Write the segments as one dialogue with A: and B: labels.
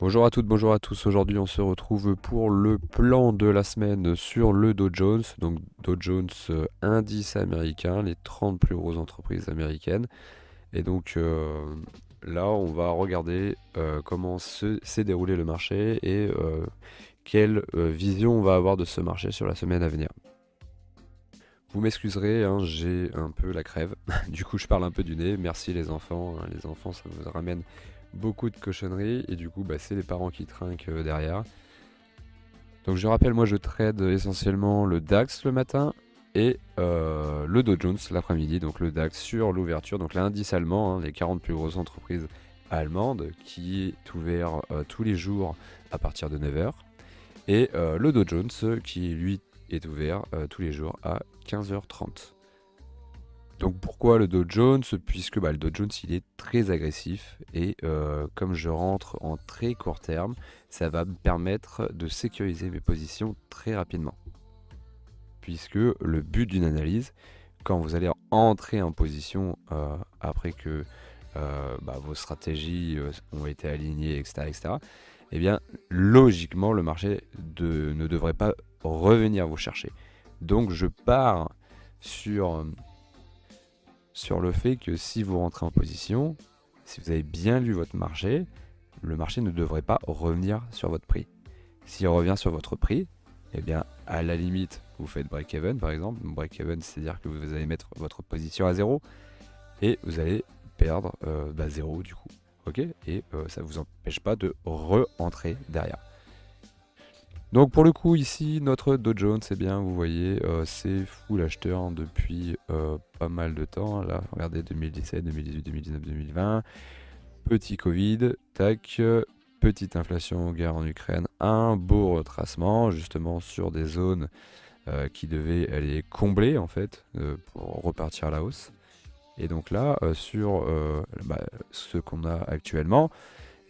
A: Bonjour à toutes, bonjour à tous. Aujourd'hui, on se retrouve pour le plan de la semaine sur le Dow Jones. Donc, Dow Jones, indice américain, les 30 plus grosses entreprises américaines. Et donc, là, on va regarder comment s'est déroulé le marché et quelle vision on va avoir de ce marché sur la semaine à venir. Vous m'excuserez, hein, j'ai un peu la crève. Du coup, je parle un peu du nez. Merci les enfants, hein. Les enfants, ça vous ramène beaucoup de cochonneries. Et du coup, bah, c'est les parents qui trinquent derrière. Donc je rappelle, moi je trade essentiellement le DAX le matin et le Dow Jones l'après-midi. Donc le DAX sur l'ouverture, donc l'indice allemand, hein, les 40 plus grosses entreprises allemandes, qui est ouvert tous les jours à partir de 9h. Et le Dow Jones qui lui est ouvert tous les jours à 15h30. Donc pourquoi le Dow Jones? Puisque le Dow Jones il est très agressif et comme je rentre en très court terme, ça va me permettre de sécuriser mes positions très rapidement. Puisque le but d'une analyse, quand vous allez entrer en position après que vos stratégies ont été alignées, etc., eh bien logiquement le marché ne devrait pas revenir vous chercher. Donc je pars sur le fait que si vous rentrez en position, si vous avez bien lu votre marché, le marché ne devrait pas revenir sur votre prix. S'il revient sur votre prix, eh bien, à la limite, vous faites break-even par exemple. Break-even, c'est-à-dire que vous allez mettre votre position à zéro et vous allez perdre zéro du coup. Ok. Et ça ne vous empêche pas de re-entrer derrière. Donc pour le coup ici notre Dow Jones, eh bien vous voyez c'est full acheteur depuis pas mal de temps. Là regardez 2017, 2018, 2019, 2020, petit Covid, tac, petite inflation, guerre en Ukraine, un beau retracement justement sur des zones qui devaient aller combler en fait pour repartir à la hausse. Et donc là sur ce qu'on a actuellement,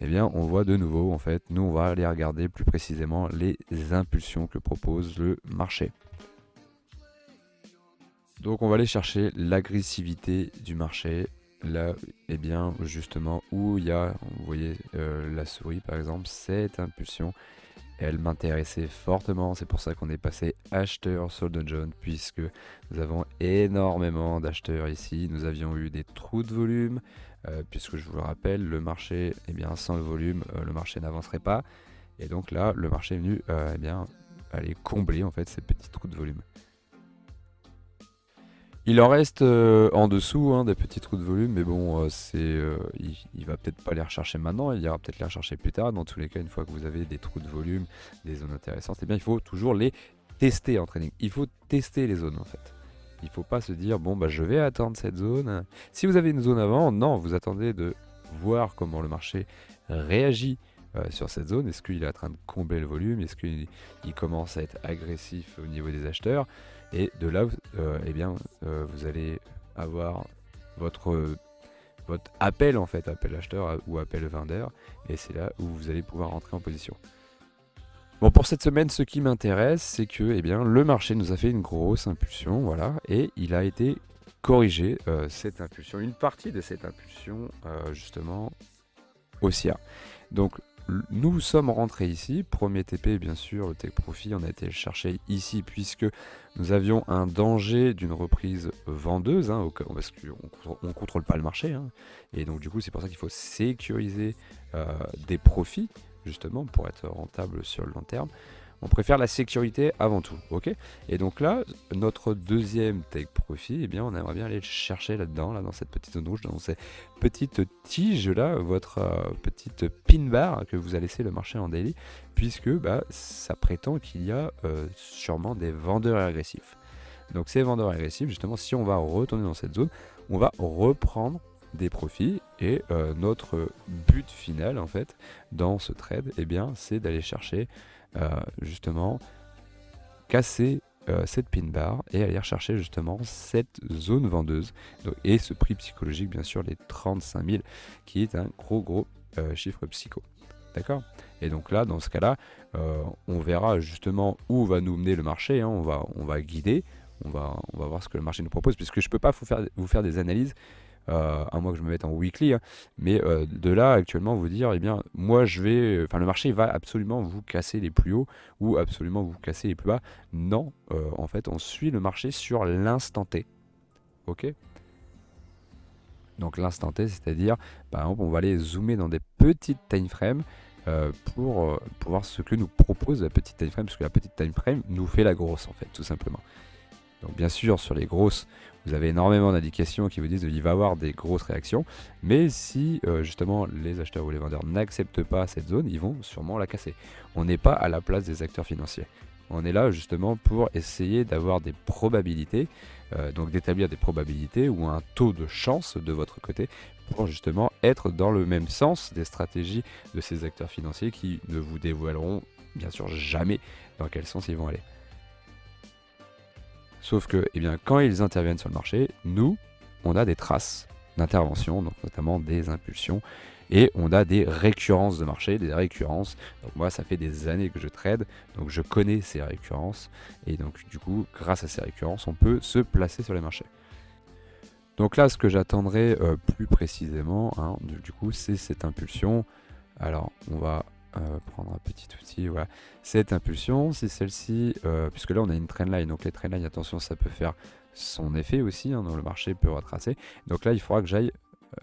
A: eh bien, on voit de nouveau, en fait, nous, on va aller regarder plus précisément les impulsions que propose le marché. Donc, on va aller chercher l'agressivité du marché. Là, eh bien, justement, où il y a, vous voyez, la souris, par exemple, cette impulsion, elle m'intéressait fortement. C'est pour ça qu'on est passé acheteur sur le Dow Jones, puisque nous avons énormément d'acheteurs ici. Nous avions eu des trous de volume, puisque je vous le rappelle, le marché, eh bien, sans le volume, le marché n'avancerait pas. Et donc là, le marché est venu eh bien, aller combler en fait ces petits trous de volume. Il en reste en dessous des petits trous de volume, mais bon, il va peut-être pas les rechercher maintenant, il ira peut-être les rechercher plus tard. Dans tous les cas, une fois que vous avez des trous de volume, des zones intéressantes, eh bien, il faut toujours les tester en trading. Il faut tester les zones en fait. Il ne faut pas se dire, bon, je vais attendre cette zone. Si vous avez une zone avant, non, vous attendez de voir comment le marché réagit sur cette zone. Est-ce qu'il est en train de combler le volume? Est-ce qu'il commence à être agressif au niveau des acheteurs? Et de là, eh bien, vous allez avoir votre, votre appel en fait, appel acheteur ou appel vendeur, et c'est là où vous allez pouvoir rentrer en position. Bon, pour cette semaine, ce qui m'intéresse, c'est que eh bien, le marché nous a fait une grosse impulsion, voilà, et il a été corrigé, cette impulsion, une partie de cette impulsion, justement, haussière. Donc, nous sommes rentrés ici, premier TP bien sûr, le Take Profit, on a été le chercher ici puisque nous avions un danger d'une reprise vendeuse, parce qu'on ne contrôle pas le marché, et donc du coup c'est pour ça qu'il faut sécuriser des profits, justement pour être rentable sur le long terme. On préfère la sécurité avant tout, ok? Et donc là, notre deuxième take profit, eh bien, on aimerait bien aller le chercher là-dedans, là, dans cette petite zone rouge, dans ces petites tiges là, votre petite pin bar que vous a laissé le marché en daily, puisque ça prétend qu'il y a sûrement des vendeurs agressifs. Donc ces vendeurs agressifs, justement, si on va retourner dans cette zone, on va reprendre des profits et notre but final en fait dans ce trade, eh bien, c'est d'aller chercher justement casser cette pin bar et aller rechercher justement cette zone vendeuse et ce prix psychologique bien sûr les 35 000 qui est un gros chiffre psycho, d'accord? Et donc là dans ce cas là on verra justement où va nous mener le marché, on va guider, on va voir ce que le marché nous propose, puisque je peux pas vous faire des analyses à moins que je me mette en weekly, hein. Mais de là actuellement vous dire, eh bien moi je vais, enfin le marché va absolument vous casser les plus hauts ou absolument vous casser les plus bas. Non, en fait on suit le marché sur l'instant T. Ok. Donc l'instant T, c'est-à-dire, par exemple, on va aller zoomer dans des petites time frames pour voir ce que nous propose la petite time frame, parce que la petite time frame nous fait la grosse, en fait, tout simplement. Donc bien sûr, sur les grosses, vous avez énormément d'indications qui vous disent qu'il va y avoir des grosses réactions, mais si justement les acheteurs ou les vendeurs n'acceptent pas cette zone, ils vont sûrement la casser. On n'est pas à la place des acteurs financiers. On est là justement pour essayer d'avoir des probabilités, donc d'établir des probabilités ou un taux de chance de votre côté pour justement être dans le même sens des stratégies de ces acteurs financiers qui ne vous dévoileront bien sûr jamais dans quel sens ils vont aller. Sauf que, eh bien, quand ils interviennent sur le marché, nous, on a des traces d'intervention, donc notamment des impulsions, et on a des récurrences de marché, des récurrences. Donc moi, ça fait des années que je trade, donc je connais ces récurrences, et donc du coup, grâce à ces récurrences, on peut se placer sur les marchés. Donc là, ce que j'attendrai plus précisément, hein, du coup, c'est cette impulsion. Alors, on va prendre un petit outil, voilà. Cette impulsion, c'est celle-ci, puisque là on a une trendline, donc les trendlines, attention, ça peut faire son effet aussi, hein, dans le marché peut retracer. Donc là, il faudra que j'aille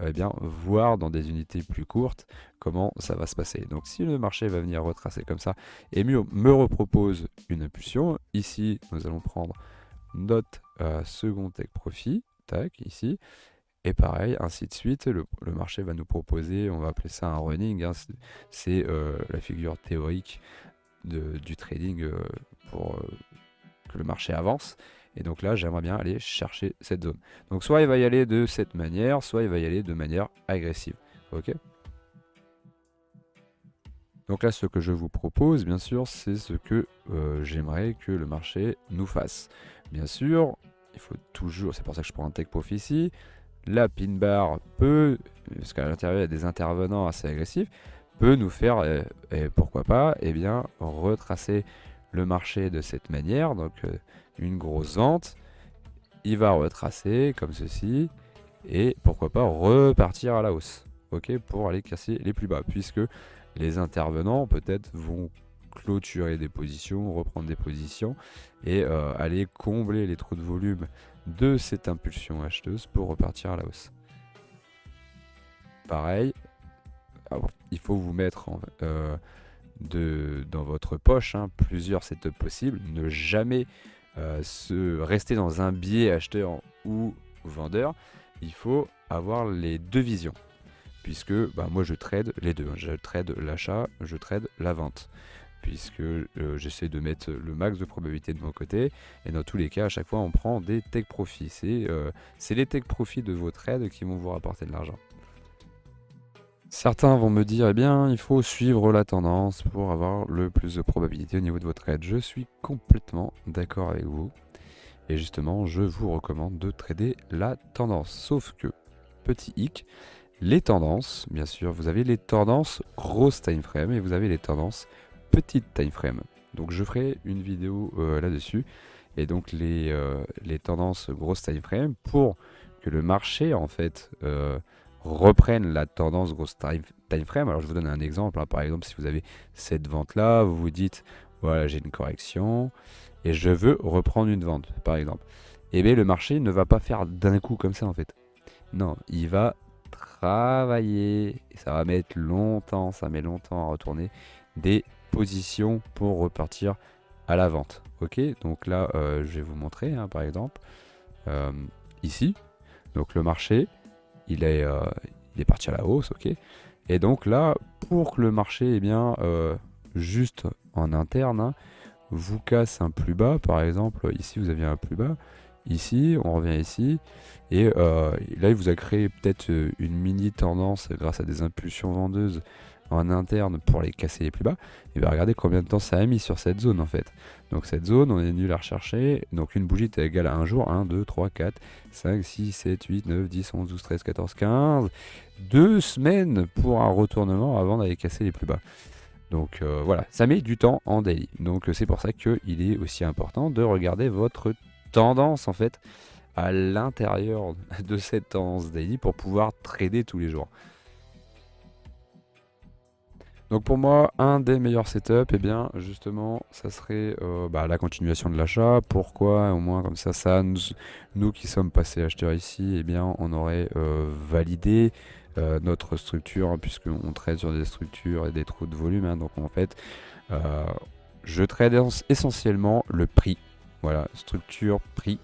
A: eh bien, voir dans des unités plus courtes comment ça va se passer. Donc si le marché va venir retracer comme ça, et mieux me repropose une impulsion, ici, nous allons prendre notre second take profit, tac, ici, et pareil, ainsi de suite, le marché va nous proposer, on va appeler ça un running, hein, c'est la figure théorique du trading pour que le marché avance. Et donc là, j'aimerais bien aller chercher cette zone. Donc soit il va y aller de cette manière, soit il va y aller de manière agressive. Ok. Donc là, ce que je vous propose, bien sûr, c'est ce que j'aimerais que le marché nous fasse. Bien sûr, il faut toujours, c'est pour ça que je prends un take profit ici. La pin bar peut, parce qu'à l'intérieur il y a des intervenants assez agressifs, peut nous faire, et pourquoi pas, eh bien, retracer le marché de cette manière. Donc une grosse vente, il va retracer comme ceci, et pourquoi pas repartir à la hausse, ok, pour aller casser les plus bas, puisque les intervenants peut-être vont clôturer des positions, reprendre des positions et aller combler les trous de volume de cette impulsion acheteuse pour repartir à la hausse. Pareil, alors, il faut vous mettre dans votre poche, hein, plusieurs setups possibles, ne jamais rester dans un biais acheteur ou vendeur. Il faut avoir les deux visions, puisque bah, moi je trade les deux, hein. Je trade l'achat, je trade la vente, puisque j'essaie de mettre le max de probabilité de mon côté, et dans tous les cas à chaque fois on prend des take profits. C'est les take profits de vos trades qui vont vous rapporter de l'argent. Certains vont me dire, eh bien, il faut suivre la tendance pour avoir le plus de probabilité au niveau de votre trade. Je suis complètement d'accord avec vous. Et justement, je vous recommande de trader la tendance. Sauf que, petit hic, les tendances, bien sûr, vous avez les tendances grosse time frame et vous avez les tendances petite time frame. Donc je ferai une vidéo là-dessus. Et donc les tendances grosse time frame pour que le marché en fait reprenne la tendance grosse time frame. Alors je vous donne un exemple, hein. Par exemple, si vous avez cette vente là, vous vous dites voilà, j'ai une correction et je veux reprendre une vente par exemple. Et bien le marché ne va pas faire d'un coup comme ça en fait. Non, il va travailler et ça va mettre longtemps, ça met longtemps à retourner des positions pour repartir à la vente. Ok, donc là je vais vous montrer, hein, par exemple ici, donc le marché il est parti à la hausse, ok, et donc là pour que le marché eh bien juste en interne, hein, vous casse un plus bas, par exemple ici vous aviez un plus bas, ici on revient ici, et là il vous a créé peut-être une mini tendance grâce à des impulsions vendeuses en interne pour les casser les plus bas. Et bien regardez combien de temps ça a mis sur cette zone en fait. Donc cette zone on est nul à rechercher, donc une bougie est égale à un jour, 1, 2, 3, 4, 5, 6, 7, 8, 9, 10, 11, 12, 13, 14, 15, 2 semaines pour un retournement avant d'aller casser les plus bas. Donc voilà, ça met du temps en daily. Donc c'est pour ça qu'il est aussi important de regarder votre tendance en fait à l'intérieur de cette tendance daily pour pouvoir trader tous les jours. Donc pour moi, un des meilleurs setups, eh bien justement, ça serait la continuation de l'achat. Pourquoi? Au moins comme ça nous qui sommes passés acheteurs ici, eh bien on aurait validé notre structure, hein, puisqu'on trade sur des structures et des trous de volume. Hein. Donc en fait, je trade essentiellement le prix. Voilà, structure, prix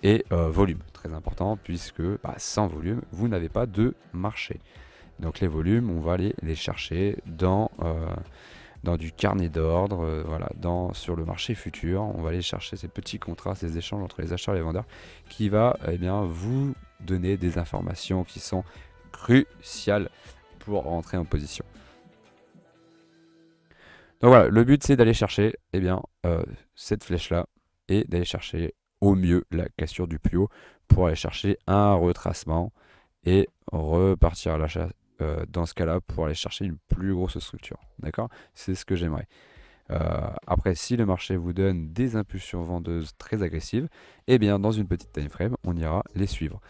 A: et volume. Très important, puisque sans volume, vous n'avez pas de marché. Donc les volumes, on va aller les chercher dans du carnet d'ordre, sur le marché futur. On va aller chercher ces petits contrats, ces échanges entre les acheteurs et les vendeurs, qui va vous donner des informations qui sont cruciales pour rentrer en position. Donc voilà, le but c'est d'aller chercher cette flèche-là et d'aller chercher au mieux la cassure du plus haut pour aller chercher un retracement et repartir à l'achat dans ce cas-là pour aller chercher une plus grosse structure. D'accord? C'est ce que j'aimerais. Après, si le marché vous donne des impulsions vendeuses très agressives, eh bien dans une petite time frame, on ira les suivre.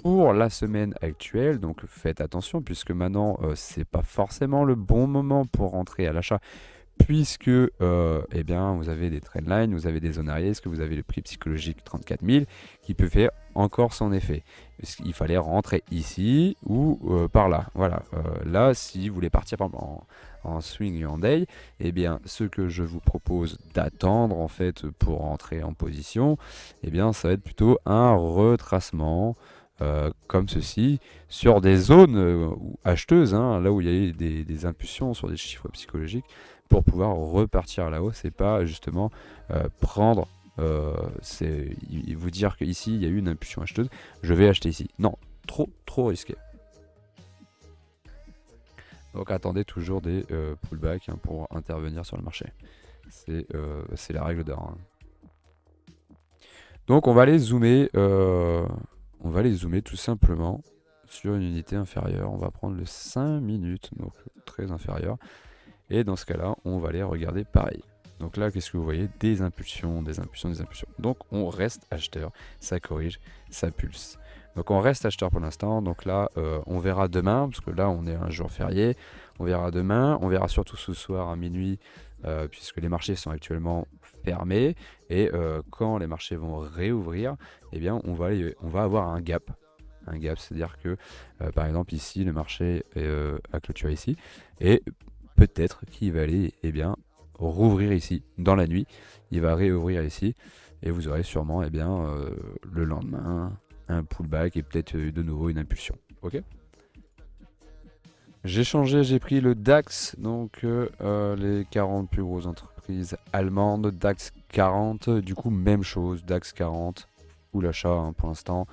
A: Pour la semaine actuelle, donc faites attention puisque maintenant c'est pas forcément le bon moment pour rentrer à l'achat, puisque vous avez des trendlines, vous avez des zones à risque, vous avez le prix psychologique 34 000 qui peut faire encore son effet. Il fallait rentrer ici ou par là. Voilà. Là, si vous voulez partir par exemple, en swing et en day, eh bien, ce que je vous propose d'attendre en fait pour rentrer en position, eh bien, ça va être plutôt un retracement. Comme ceci, sur des zones acheteuses, hein, là où il y a eu des impulsions sur des chiffres psychologiques, pour pouvoir repartir à la hausse et pas justement prendre, vous dire qu'ici il y a eu une impulsion acheteuse, je vais acheter ici. Non, trop risqué. Donc attendez toujours des pullbacks pour intervenir sur le marché. C'est la règle d'or. Hein. Donc on va les zoomer tout simplement sur une unité inférieure. On va prendre le 5 minutes, donc très inférieur. Et dans ce cas-là, on va les regarder pareil. Donc là, qu'est-ce que vous voyez? Des impulsions, des impulsions, des impulsions. Donc on reste acheteur, ça corrige, ça pulse. Donc on reste acheteur pour l'instant. Donc là, on verra demain, parce que là, on est un jour férié. On verra demain, on verra surtout ce soir à minuit, puisque les marchés sont actuellement fermés. Et quand les marchés vont réouvrir, eh bien, on va avoir un gap. Un gap, c'est-à-dire que, par exemple, ici, le marché a clôturé ici. Et peut-être qu'il va aller rouvrir ici dans la nuit, il va réouvrir ici et vous aurez sûrement le lendemain un pullback et peut-être de nouveau une impulsion. Ok. J'ai pris le DAX, donc les 40 plus grosses entreprises allemandes, DAX 40, du coup même chose, DAX 40, full achat pour l'instant,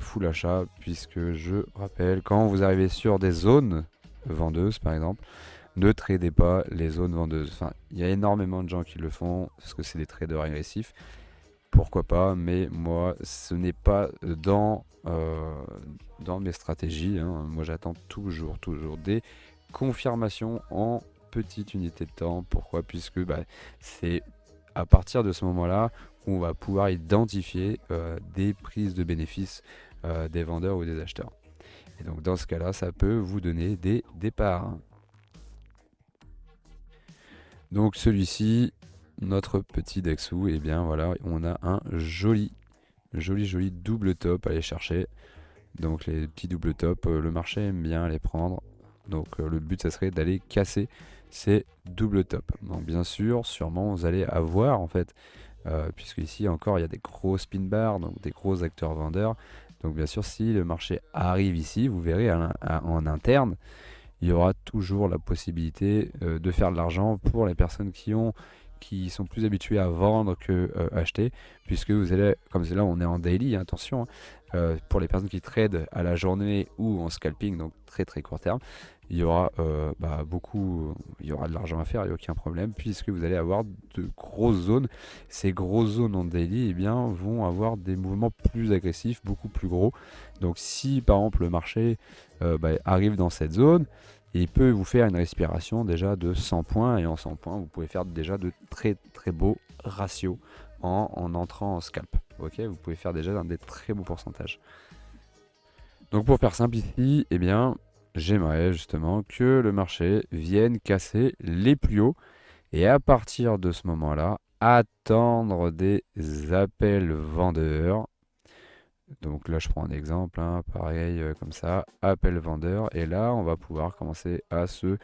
A: full achat puisque je rappelle quand vous arrivez sur des zones vendeuses par exemple, ne tradez pas les zones vendeuses. Enfin, il y a énormément de gens qui le font parce que c'est des traders agressifs. Pourquoi pas, mais moi, ce n'est pas dans mes stratégies. Hein. Moi, j'attends toujours des confirmations en petite unité de temps. Pourquoi? Puisque c'est à partir de ce moment-là où on va pouvoir identifier des prises de bénéfices des vendeurs ou des acheteurs. Et donc, dans ce cas-là, ça peut vous donner des départs. Donc celui-ci, notre petit Dexou, et bien voilà, on a un joli double top à aller chercher. Donc les petits double top, le marché aime bien les prendre. Donc le but, ça serait d'aller casser ces double top. Donc bien sûr, sûrement, vous allez avoir en fait, puisque ici encore, il y a des gros spin bars, donc des gros acteurs vendeurs. Donc bien sûr, si le marché arrive ici, vous verrez en interne, il y aura toujours la possibilité de faire de l'argent pour les personnes qui sont plus habituées à vendre que acheter, puisque vous allez, comme c'est là on est en daily, attention, pour les personnes qui tradent à la journée ou en scalping, donc très très court terme, il y aura il y aura de l'argent à faire, il n'y a aucun problème, puisque vous allez avoir de grosses zones. Ces grosses zones en daily vont avoir des mouvements plus agressifs, beaucoup plus gros. Donc si par exemple le marché arrive dans cette zone, il peut vous faire une respiration déjà de 100 points, et en 100 points vous pouvez faire déjà de très très beaux ratios en entrant en scalp. ok, vous pouvez faire déjà des très beaux pourcentages. Donc pour faire simple ici, eh bien, j'aimerais justement que le marché vienne casser les plus hauts et à partir de ce moment-là, attendre des appels vendeurs. Donc là, je prends un exemple, hein, pareil comme ça, appel vendeur. Et là, on va pouvoir commencer à se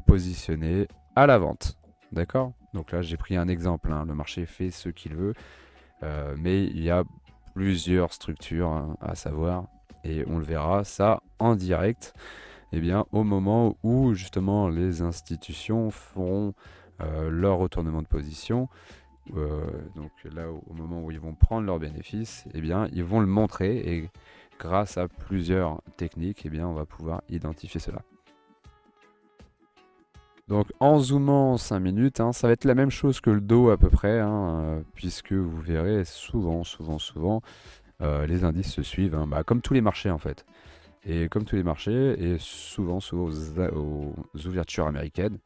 A: positionner à la vente. D'accord? Donc là, j'ai pris un exemple, hein, le marché fait ce qu'il veut, mais il y a plusieurs structures hein, à savoir. Et on le verra ça en direct, eh bien, au moment où justement les institutions feront leur retournement de position. Donc là, au moment où ils vont prendre leurs bénéfices, eh bien, ils vont le montrer et grâce à plusieurs techniques, eh bien, on va pouvoir identifier cela. Donc en zoomant 5 minutes, hein, ça va être la même chose que le dos à peu près, hein, puisque vous verrez souvent, les indices se suivent, hein, bah, comme tous les marchés en fait. Et comme tous les marchés, et souvent aux ouvertures américaines,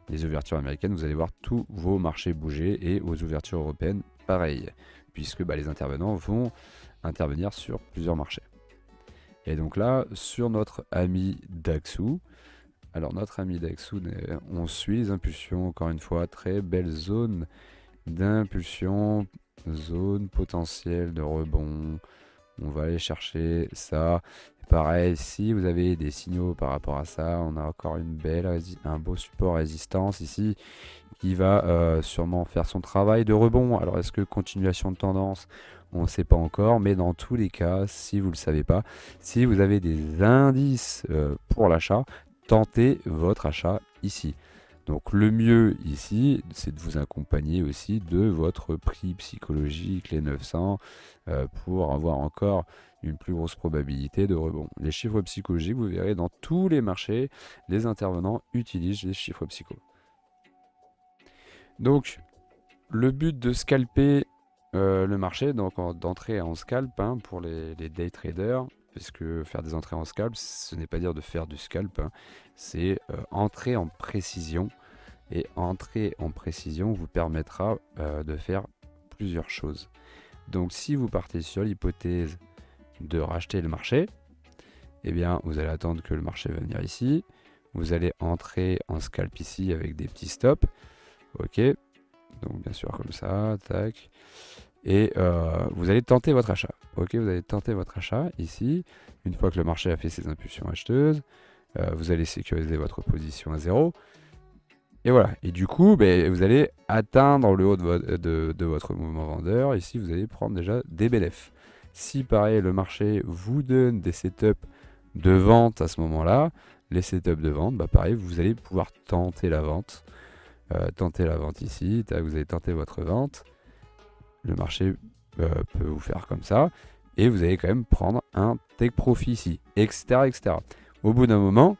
A: les ouvertures américaines, vous allez voir tous vos marchés bouger, et aux ouvertures européennes, pareil, puisque bah, les intervenants vont intervenir sur plusieurs marchés. Et donc là, sur notre ami Daxu, alors notre ami Daxu, on suit les impulsions, encore une fois, très belle zone d'impulsion, zone potentielle de rebond. On va aller chercher ça. Pareil, si vous avez des signaux par rapport à ça, on a encore un beau support résistance ici qui va sûrement faire son travail de rebond. Alors est-ce que continuation de tendance? On ne sait pas encore, mais dans tous les cas, si vous ne le savez pas, si vous avez des indices pour l'achat, tentez votre achat ici. Donc le mieux ici, c'est de vous accompagner aussi de votre prix psychologique, les 900, pour avoir encore une plus grosse probabilité de rebond. Les chiffres psychologiques, vous verrez dans tous les marchés, les intervenants utilisent les chiffres psycho. Donc le but de scalper le marché, donc d'entrer en scalp hein, pour les day traders, puisque faire des entrées en scalp, ce n'est pas dire de faire du scalp, hein, c'est entrer en précision. Et entrer en précision vous permettra de faire plusieurs choses. Donc si vous partez sur l'hypothèse de racheter le marché, eh bien vous allez attendre que le marché va venir ici. Vous allez entrer en scalp ici avec des petits stops. Ok, donc bien sûr comme ça, tac. Et vous allez tenter votre achat. Ok, vous allez tenter votre achat ici. Une fois que le marché a fait ses impulsions acheteuses, vous allez sécuriser votre position à 0. Et voilà, et du coup, vous allez atteindre le haut de votre mouvement vendeur. Ici, vous allez prendre déjà des BLF. Si pareil, le marché vous donne des setups de vente à ce moment-là, les setups de vente, pareil, vous allez pouvoir tenter la vente. Tenter la vente ici, vous allez tenter votre vente. Le marché peut vous faire comme ça. Et vous allez quand même prendre un take profit ici, etc., etc. Au bout d'un moment,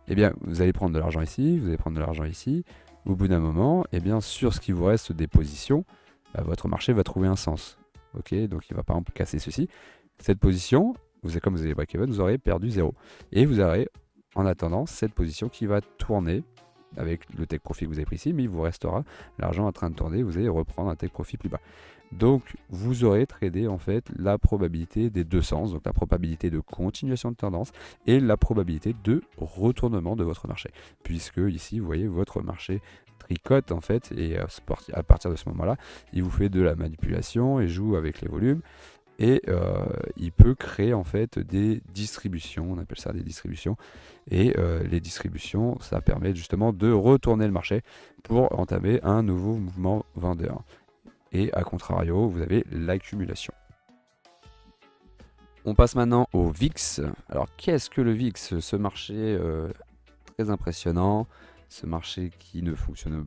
A: eh bien, vous allez prendre de l'argent ici, vous allez prendre de l'argent ici. Au bout d'un moment, eh bien, sur ce qui vous reste des positions, votre marché va trouver un sens. Ok, donc il va par exemple casser ceci. Cette position, comme vous avez break-even, vous aurez perdu 0. Et vous aurez, en attendant, cette position qui va tourner avec le take profit que vous avez pris ici, mais il vous restera l'argent en train de tourner, vous allez reprendre un take profit plus bas. Donc vous aurez tradé en fait la probabilité des deux sens, donc la probabilité de continuation de tendance et la probabilité de retournement de votre marché. Puisque ici, vous voyez, votre marché tricote en fait, et à partir de ce moment-là, il vous fait de la manipulation et joue avec les volumes. Et il peut créer en fait des distributions, on appelle ça des distributions. Et les distributions, ça permet justement de retourner le marché pour entamer un nouveau mouvement vendeur. Et à contrario, vous avez l'accumulation. On passe maintenant au VIX. Alors qu'est-ce que le VIX? Ce marché très impressionnant, ce marché qui ne fonctionne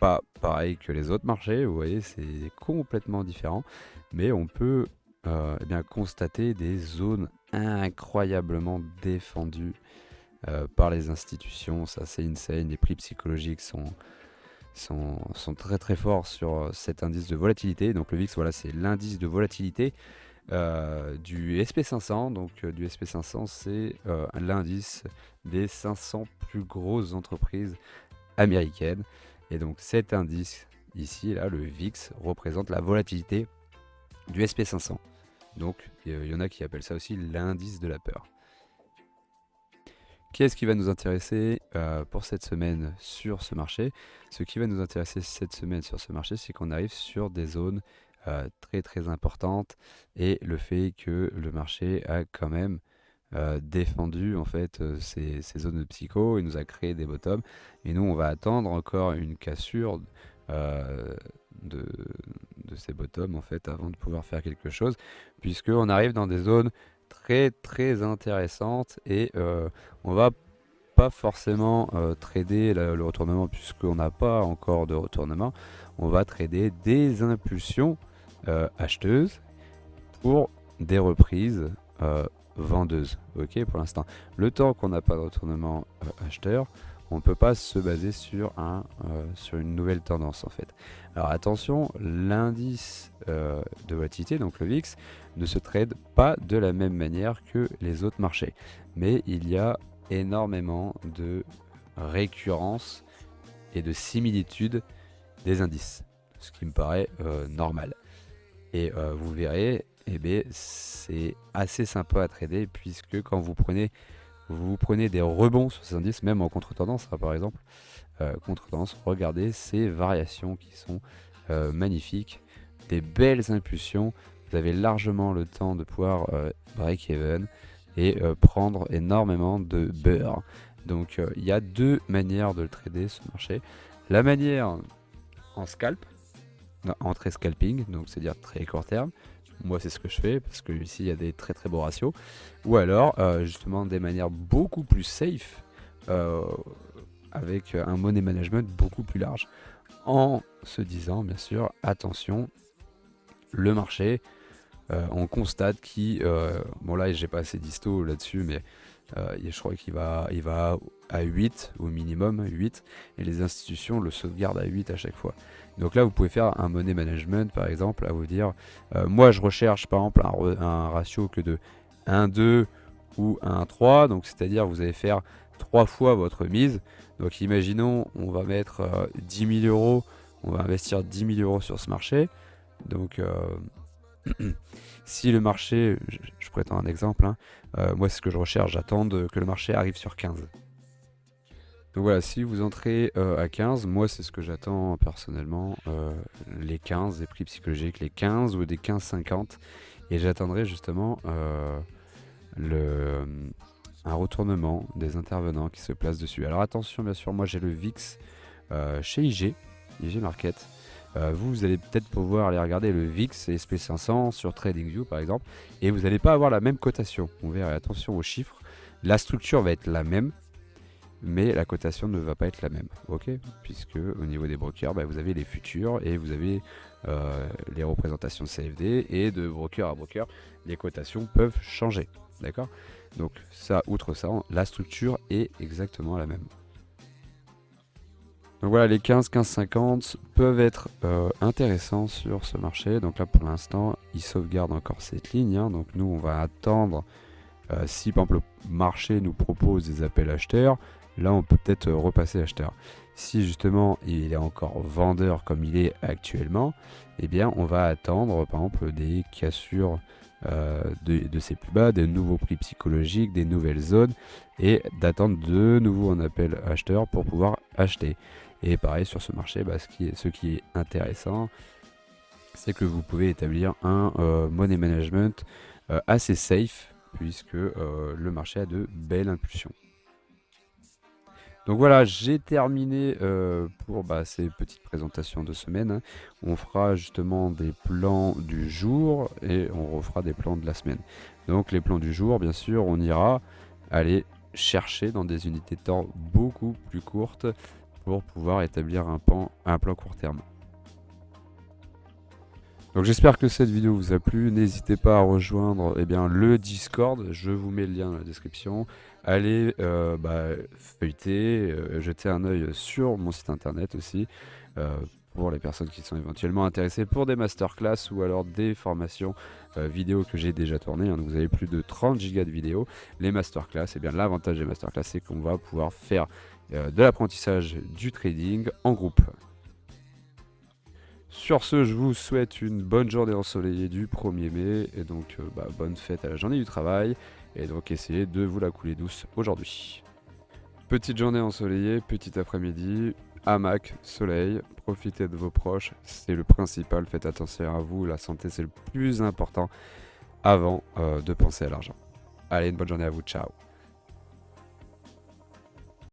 A: pas pareil que les autres marchés, vous voyez, c'est complètement différent. Mais on peut eh bien, constater des zones incroyablement défendues par les institutions. Ça c'est insane, les prix psychologiques sont très très forts sur cet indice de volatilité. Donc le VIX, voilà, c'est l'indice de volatilité du SP500. Donc du SP500, c'est l'indice des 500 plus grosses entreprises américaines. Et donc cet indice ici, là, le VIX, représente la volatilité du SP500. Donc il y en a qui appellent ça aussi l'indice de la peur. Qu'est-ce qui va nous intéresser pour cette semaine sur ce marché? Ce qui va nous intéresser cette semaine sur ce marché, c'est qu'on arrive sur des zones très très importantes et le fait que le marché a quand même défendu en fait ces zones de psycho, il nous a créé des bottoms et nous on va attendre encore une cassure euh, de, de ces bottoms en fait avant de pouvoir faire quelque chose, puisque on arrive dans des zones très très intéressantes et on va pas forcément trader le retournement puisqu'on n'a pas encore de retournement. On va trader des impulsions acheteuses pour des reprises vendeuses. Ok, pour l'instant. Le temps qu'on n'a pas de retournement acheteur, on ne peut pas se baser sur une nouvelle tendance en fait. Alors attention, l'indice de volatilité, donc le VIX, ne se trade pas de la même manière que les autres marchés. Mais il y a énormément de récurrence et de similitude des indices, ce qui me paraît normal. Et vous verrez, eh bien, c'est assez sympa à trader puisque quand vous prenez des rebonds sur ces indices, même en contre-tendance, hein, par exemple, contre-tendance, regardez ces variations qui sont magnifiques, des belles impulsions. Vous avez largement le temps de pouvoir break-even et prendre énormément de beurre. Donc il y a deux manières de le trader ce marché. La manière en scalp, en trade scalping, donc c'est-à-dire très court terme. Moi c'est ce que je fais parce que ici il y a des très très beaux ratios. Ou alors justement des manières beaucoup plus safe avec un money management beaucoup plus large. En se disant bien sûr attention, le marché, on constate qu'il... bon là j'ai pas assez d'histo là-dessus mais je crois qu'il va à 8 au minimum, 8, et les institutions le sauvegardent à 8 à chaque fois. Donc là, vous pouvez faire un money management, par exemple, à vous dire, moi je recherche par exemple un ratio que de 1,2 ou 1,3, donc c'est-à-dire vous allez faire 3 fois votre mise. Donc imaginons, on va mettre 10 000 euros, on va investir 10 000 euros sur ce marché. Donc si le marché, je prétends un exemple, hein, moi c'est ce que je recherche, j'attends que le marché arrive sur 15. Donc voilà, si vous entrez à 15, moi c'est ce que j'attends personnellement, les 15, des prix psychologiques, les 15 ou des 15,50, et j'attendrai justement un retournement des intervenants qui se placent dessus. Alors attention, bien sûr, moi j'ai le VIX chez IG Market. Vous allez peut-être pouvoir aller regarder le VIX et SP500 sur TradingView par exemple, et vous n'allez pas avoir la même cotation. On verra, attention aux chiffres, la structure va être la même, mais la cotation ne va pas être la même, ok? Puisque au niveau des brokers, vous avez les futurs et vous avez les représentations CFD, et de broker à broker, les cotations peuvent changer, d'accord? Donc ça, outre ça, la structure est exactement la même. Donc voilà, les 15-15,50 peuvent être intéressants sur ce marché. Donc là, pour l'instant, ils sauvegardent encore cette ligne, hein. Donc nous, on va attendre, si par exemple le marché nous propose des appels acheteurs, là, on peut peut-être repasser acheteur. Si justement, il est encore vendeur comme il est actuellement, eh bien, on va attendre, par exemple, des cassures de ces plus bas, des nouveaux prix psychologiques, des nouvelles zones, et d'attendre de nouveau un appel acheteur pour pouvoir acheter. Et pareil sur ce marché, ce qui est intéressant, c'est que vous pouvez établir un money management assez safe, puisque le marché a de belles impulsions. Donc voilà, j'ai terminé pour ces petites présentations de semaine, hein. On fera justement des plans du jour et on refera des plans de la semaine. Donc les plans du jour, bien sûr, on ira aller chercher dans des unités de temps beaucoup plus courtes pour pouvoir établir un plan court terme. Donc j'espère que cette vidéo vous a plu. N'hésitez pas à rejoindre le Discord, je vous mets le lien dans la description. Allez feuilleter, jeter un œil sur mon site internet aussi, pour les personnes qui sont éventuellement intéressées pour des masterclass ou alors des formations vidéo que j'ai déjà tournées, hein. Donc vous avez plus de 30 gigas de vidéos. Les masterclass, l'avantage des masterclass, c'est qu'on va pouvoir faire de l'apprentissage du trading en groupe. Sur ce, je vous souhaite une bonne journée ensoleillée du 1er mai, et donc bonne fête à la journée du travail, et donc essayez de vous la couler douce aujourd'hui. Petite journée ensoleillée, petit après-midi, hamac, soleil, profitez de vos proches, c'est le principal, faites attention à vous, la santé c'est le plus important avant de penser à l'argent. Allez, une bonne journée à vous, ciao.